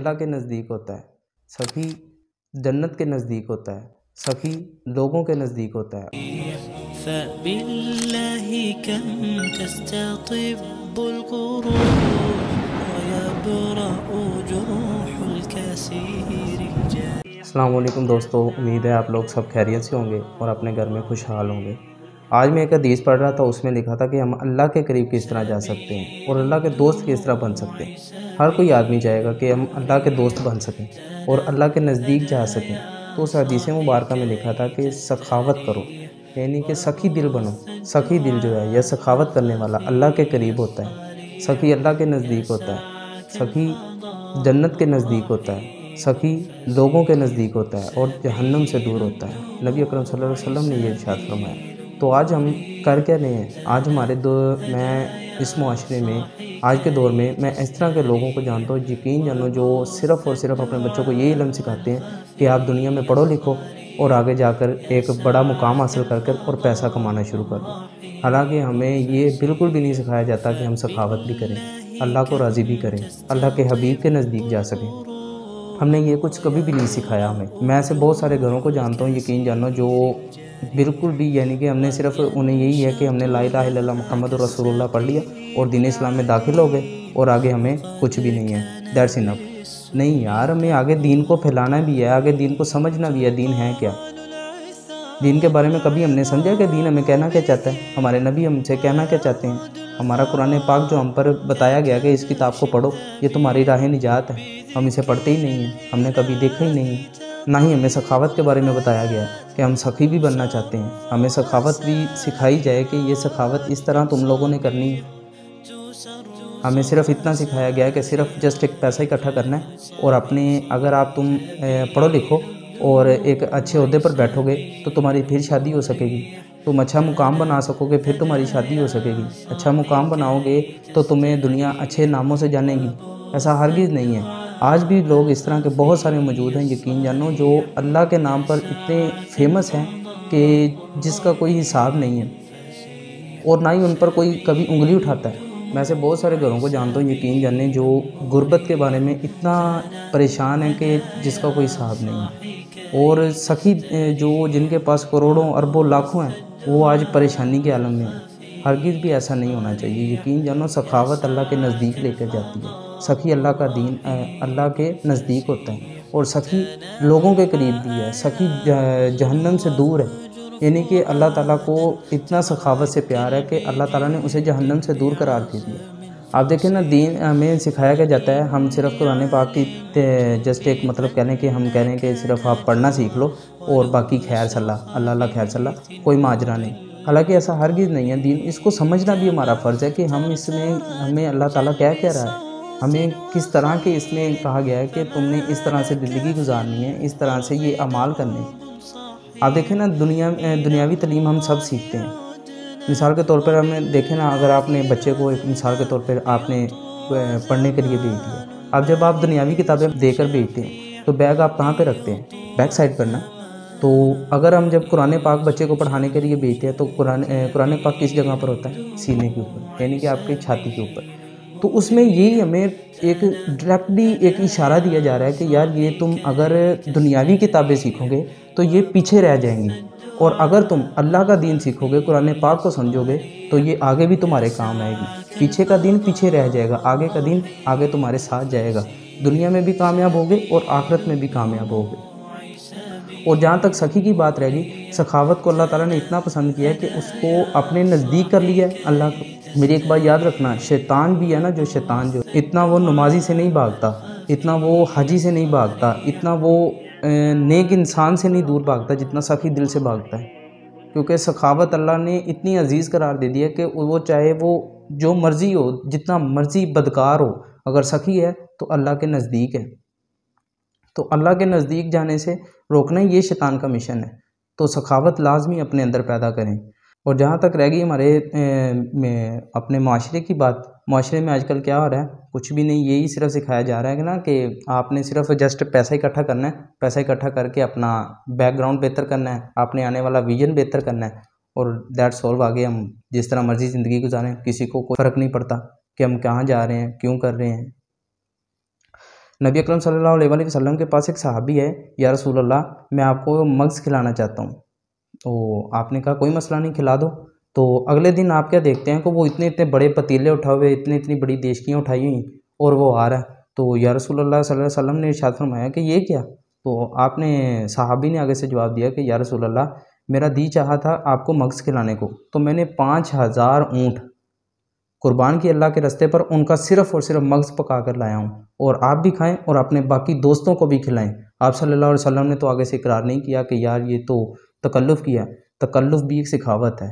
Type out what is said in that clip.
اللہ کے نزدیک ہوتا ہے، سخی جنت کے نزدیک ہوتا ہے، سخی لوگوں کے نزدیک ہوتا ہے۔ فبالله كم تستطب القروح ويبرأ جروح الكثير جاء۔ السلام علیکم دوستو، امید ہے آپ لوگ سب خیریت سے ہوں گے اور اپنے گھر میں خوشحال ہوں گے۔ آج میں ایک حدیث پڑھ رہا تھا، اس میں لکھا تھا کہ ہم اللہ کے قریب کس طرح جا سکتے ہیں اور اللہ کے دوست کس طرح بن سکتے ہیں۔ ہر کوئی آدمی چاہے گا کہ ہم اللہ کے دوست بن سکیں اور اللہ کے نزدیک جا سکیں۔ تو اس حدیث مبارکہ میں لکھا تھا کہ سخاوت کرو، یعنی کہ سخی دل بنو۔ سخی دل جو ہے یا سخاوت کرنے والا اللہ کے قریب ہوتا ہے، سخی اللہ کے نزدیک ہوتا ہے، سخی جنت کے نزدیک ہوتا ہے، سخی لوگوں کے نزدیک ہوتا ہے اور جہنم سے دور ہوتا ہے۔ نبی اکرم صلی اللہ علیہ وسلم نے یہ ارشاد فرمایا۔ تو آج ہم کر کیا رہے ہیں؟ آج میں اس معاشرے میں آج کے دور میں اس طرح کے لوگوں کو جانتا ہوں، یقین جانو، جو صرف اور صرف اپنے بچوں کو یہی علم سکھاتے ہیں کہ آپ دنیا میں پڑھو لکھو اور آگے جا کر ایک بڑا مقام حاصل کر اور پیسہ کمانا شروع کر دو۔ حالانکہ ہمیں یہ بالکل بھی نہیں سکھایا جاتا کہ ہم سخاوت بھی کریں، اللہ کو راضی بھی کریں، اللہ کے حبیب کے نزدیک جا سکیں۔ ہم نے یہ کچھ کبھی بھی نہیں سکھایا ہمیں۔ میں ایسے بہت سارے گھروں کو جانتا ہوں، یقین جانو، جو بالکل بھی، یعنی کہ ہم نے صرف انہیں یہی ہے کہ ہم نے لا الہ الا اللہ محمد رسول اللہ پڑھ لیا اور دین اسلام میں داخل ہو گئے اور آگے ہمیں کچھ بھی نہیں ہے، دیٹس انف۔ نہیں یار، ہمیں آگے دین کو پھیلانا بھی ہے، آگے دین کو سمجھنا بھی ہے، دین ہے کیا۔ دین کے بارے میں کبھی ہم نے سمجھا کہ دین ہمیں کہنا کیا چاہتا ہے، ہمارے نبی ہم سے کہنا کیا چاہتے ہیں۔ ہمارا قرآن پاک جو ہم پر بتایا گیا کہ اس کتاب کو پڑھو، یہ تمہاری راہ نجات ہے، ہم اسے پڑھتے ہی نہیں ہیں، ہم نے کبھی دیکھا ہی نہیں ہے۔ نہ ہی ہمیں سخاوت کے بارے میں بتایا گیا ہے کہ ہم سخی بھی بننا چاہتے ہیں، ہمیں سخاوت بھی سکھائی جائے کہ یہ سخاوت اس طرح تم لوگوں نے کرنی ہے۔ ہمیں صرف اتنا سکھایا گیا ہے کہ صرف جسٹ ایک پیسہ اکٹھا کرنا ہے اور اگر تم پڑھو لکھو اور ایک اچھے عہدے پر بیٹھو گے تو تمہاری پھر شادی ہو سکے گی، تم اچھا مقام بنا سکو گے، پھر تمہاری شادی ہو سکے گی، اچھا مقام بناؤ گے تو تمہیں دنیا اچھے ناموں سے جانے گی۔ ایسا ہرگز نہیں ہے۔ آج بھی لوگ اس طرح کے بہت سارے موجود ہیں، یقین جانو، جو اللہ کے نام پر اتنے فیمس ہیں کہ جس کا کوئی حساب نہیں ہے اور نہ ہی ان پر کوئی کبھی انگلی اٹھاتا ہے۔ میں ایسے بہت سارے گھروں کو جانتا ہوں، یقین جانے، جو غربت کے بارے میں اتنا پریشان ہیں کہ جس کا کوئی حساب نہیں ہے، اور سخی جن کے پاس کروڑوں اربوں لاکھوں ہیں، وہ آج پریشانی کے عالم میں ہیں۔ ہرگز بھی ایسا نہیں ہونا چاہیے۔ یقین جانو، سخاوت اللہ کے نزدیک لے کر جاتی ہے۔ سخی اللہ کا دین اللہ کے نزدیک ہوتا ہے اور سخی لوگوں کے قریب بھی ہے، سخی جہنم سے دور ہے، یعنی کہ اللہ تعالیٰ کو اتنا سخاوت سے پیار ہے کہ اللہ تعالیٰ نے اسے جہنم سے دور قرار دے دیا۔ آپ دیکھیں نا، دین ہمیں سکھایا کیا جاتا ہے، ہم صرف قرآن پاک کی جسٹ ایک مطلب کہہ لیں کہ ہم کہہ رہے ہیں کہ صرف آپ پڑھنا سیکھ لو اور باقی خیر صلاح، اللہ اللہ خیر صلاح، کوئی ماجرا نہیں۔ حالانکہ ایسا ہرگز نہیں ہے۔ دین اس کو سمجھنا بھی ہمارا فرض ہے کہ ہمیں اللہ تعالیٰ کیا کہہ رہا ہے، ہمیں کس طرح کے اس میں کہا گیا ہے کہ تم نے اس طرح سے زندگی گزارنی ہے، اس طرح سے یہ اعمال کرنے ہیں۔ آپ دیکھیں نا، دنیاوی تعلیم ہم سب سیکھتے ہیں۔ مثال کے طور پر ہم دیکھیں نا، اگر آپ نے بچے کو ایک مثال کے طور پر آپ نے پڑھنے کے لیے بھیج دیا، اب جب آپ دنیاوی کتابیں دے کر بھیجتے ہیں تو بیگ آپ کہاں پہ رکھتے ہیں؟ بیک سائڈ پر نا۔ تو اگر ہم جب قرآن پاک بچے کو پڑھانے کے لیے بھیجتے ہیں تو قرآن پاک کس جگہ پر ہوتا ہے؟ سینے کے اوپر، یعنی کہ آپ کی چھاتی کے اوپر۔ تو اس میں یہی ہمیں ایک ڈائریکٹلی ایک اشارہ دیا جا رہا ہے کہ یار، یہ تم اگر دنیاوی کتابیں سیکھو گے تو یہ پیچھے رہ جائیں گی، اور اگر تم اللہ کا دین سیکھو گے، قرآن پاک کو سمجھو گے، تو یہ آگے بھی تمہارے کام آئے گی۔ پیچھے کا دین پیچھے رہ جائے گا، آگے کا دین آگے تمہارے ساتھ جائے گا، دنیا میں بھی کامیاب ہوگے اور آخرت میں بھی کامیاب ہوگے۔ اور جہاں تک سخی کی بات رہ گئی، سخاوت کو اللہ تعالیٰ نے اتنا پسند کیا ہے کہ اس کو اپنے نزدیک کر لیا ہے اللہ کو۔ میری ایک بات یاد رکھنا، شیطان بھی ہے نا، شیطان اتنا وہ نمازی سے نہیں بھاگتا، اتنا وہ حاجی سے نہیں بھاگتا، اتنا وہ نیک انسان سے نہیں دور بھاگتا جتنا سخی دل سے بھاگتا ہے۔ کیونکہ سخاوت اللہ نے اتنی عزیز قرار دے دی ہے کہ وہ چاہے وہ جو مرضی ہو، جتنا مرضی بدکار ہو، اگر سخی ہے تو اللہ کے نزدیک ہے۔ تو اللہ کے نزدیک جانے سے روکنا یہ شیطان کا مشن ہے۔ تو سخاوت لازمی اپنے اندر پیدا کریں۔ اور جہاں تک رہ گئی ہمارے اپنے معاشرے کی بات، معاشرے میں آج کل کیا ہو رہا ہے؟ کچھ بھی نہیں، یہی صرف سکھایا جا رہا ہے کہ نا، کہ آپ نے صرف جسٹ پیسہ اکٹھا کرنا ہے، پیسہ اکٹھا کر کے اپنا بیک گراؤنڈ بہتر کرنا ہے، آپ نے آنے والا ویژن بہتر کرنا ہے، اور دیٹس آل۔ آگے ہم جس طرح مرضی زندگی گزاریں، کسی کو کوئی فرق نہیں پڑتا کہ ہم کہاں جا رہے ہیں، کیوں کر رہے ہیں۔ نبی اکرم صلی اللہ علیہ وسلم کے پاس ایک صحابی ہے، یا رسول اللہ میں آپ کو مغز کھلانا چاہتا ہوں، تو آپ نے کہا کوئی مسئلہ نہیں، کھلا دو۔ تو اگلے دن آپ کیا دیکھتے ہیں کہ وہ اتنے بڑے پتیلے اٹھائے ہوئے، اتنی بڑی دیشکیاں اٹھائی ہوئی، اور وہ آ رہا ہے۔ تو یا رسول اللہ صلی اللہ علیہ وسلم نے ارشاد فرمایا کہ یہ کیا؟ تو آپ نے، صحابی نے آگے سے جواب دیا کہ یا رسول اللہ میرا دی چاہا تھا آپ کو مغز کھلانے کو، تو میں نے 5000 اونٹ قربان کی اللہ کے راستے پر، ان کا صرف اور صرف مغز پکا کر لایا ہوں، اور آپ بھی کھائیں اور اپنے باقی دوستوں کو بھی کھلائیں۔ آپ صلی اللہ علیہ وسلم نے تو آگے سے اقرار نہیں کیا کہ یار یہ تو تکلف کیا، تکلف بھی ایک سخاوت ہے۔